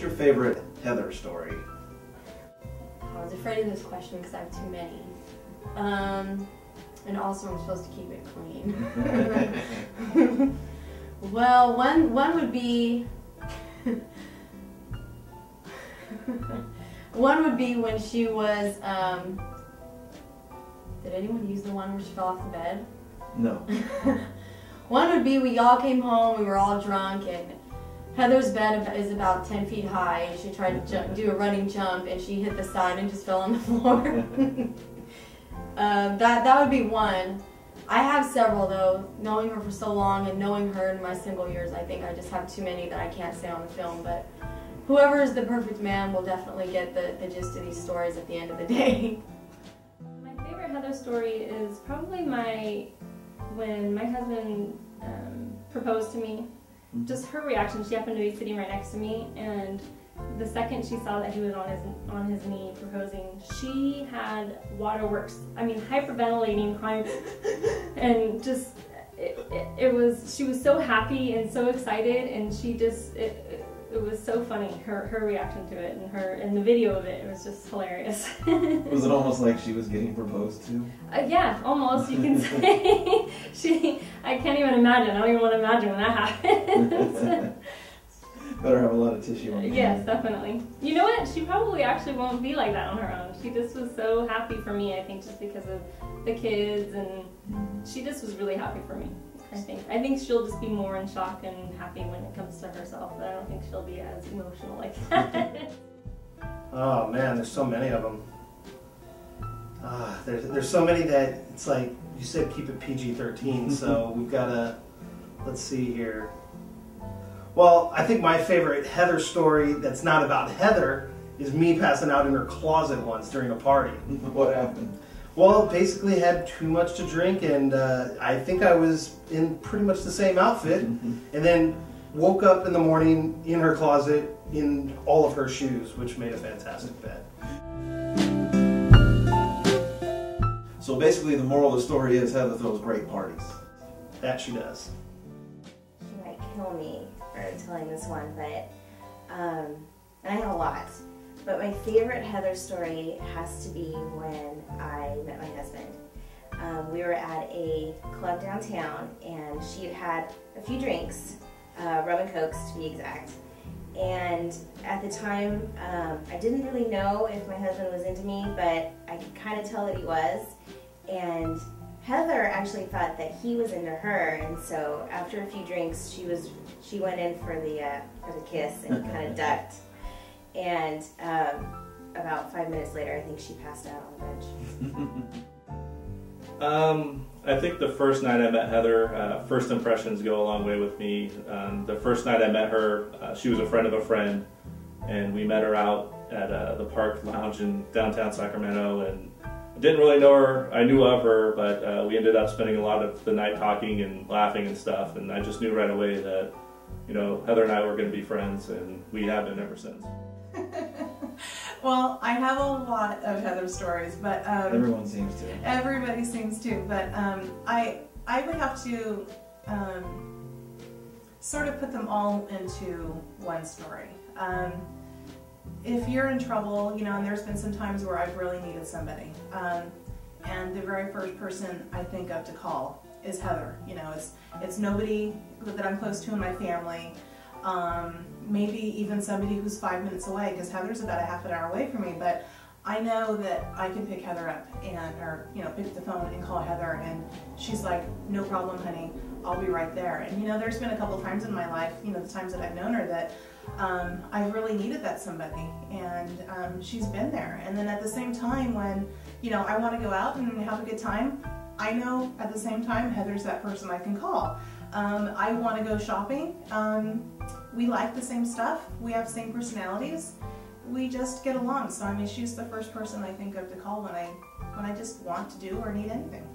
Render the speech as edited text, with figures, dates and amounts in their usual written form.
your favorite Heather story? I was afraid of this question because I have too many. And also I'm supposed to keep it clean. Well, one would be one would be when she was did anyone use the one where she fell off the bed? No. One would be we all came home, we were all drunk, and Heather's bed is about 10 feet high, and she tried to do a running jump, and she hit the side and just fell on the floor. That would be one. I have several though. Knowing her for so long and knowing her in my single years, I think I just have too many that I can't say on the film. But whoever is the perfect man will definitely get the gist of these stories at the end of the day. My favorite Heather story is probably when my husband proposed to me. Just her reaction. She happened to be sitting right next to me, and the second she saw that he was on his knee proposing, she had waterworks. I mean, hyperventilating, crying, and just she was so happy and so excited, and she just it was so funny, her reaction to it, and the video of it was just hilarious. Was it almost like she was getting proposed to? Yeah, almost, you can say. I can't even imagine. I don't even want to imagine when that happens. Better have a lot of tissue on. Yes, definitely. You know what? She probably actually won't be like that on her own. She just was so happy for me, I think, just because of the kids, and she just was really happy for me. I think she'll just be more in shock and happy when it comes to herself, but I don't think she'll be as emotional like that. Oh man, there's so many of them. There's so many that it's like you said, keep it PG-13. So we've got to, let's see here. Well, I think my favorite Heather story that's not about Heather is me passing out in her closet once during a party. What happened? Well, basically had too much to drink, and I think I was in pretty much the same outfit, and then woke up in the morning in her closet in all of her shoes, which made a fantastic bed. So basically the moral of the story is Heather throws great parties. That she does. She might kill me for telling this one, but and I have a lot. But my favorite Heather story has to be when I met my husband. We were at a club downtown, and she had had a few drinks, rum and cokes to be exact. And at the time, I didn't really know if my husband was into me, but I could kind of tell that he was. And Heather actually thought that he was into her, and so after a few drinks, she went in for the kiss and kind of ducked. And about 5 minutes later, I think she passed out on the bench. I think the first night I met Heather, first impressions go a long way with me. The first night I met her, she was a friend of a friend, and we met her out at the Park Lounge in downtown Sacramento, and I didn't really know her. I knew of her, but we ended up spending a lot of the night talking and laughing and stuff, and I just knew right away that, you know, Heather and I were going to be friends, and we have been ever since. Well, I have a lot of Heather stories, but Everyone seems to. Everybody seems to, but I would have to sort of put them all into one story. If you're in trouble, you know, and there's been some times where I've really needed somebody, and the very first person I think of to call is Heather. You know, it's nobody that I'm close to in my family. Maybe even somebody who's 5 minutes away, because Heather's about a half an hour away from me, but I know that I can pick Heather up or pick up the phone and call Heather, and she's like, no problem, honey, I'll be right there. And you know, there's been a couple times in my life, you know, the times that I've known her, that I've really needed that somebody, and she's been there. And then at the same time, when, you know, I want to go out and have a good time, I know at the same time Heather's that person I can call. I want to go shopping. We like the same stuff. We have the same personalities. We just get along. So I mean, she's the first person I think of to call when I just want to do or need anything.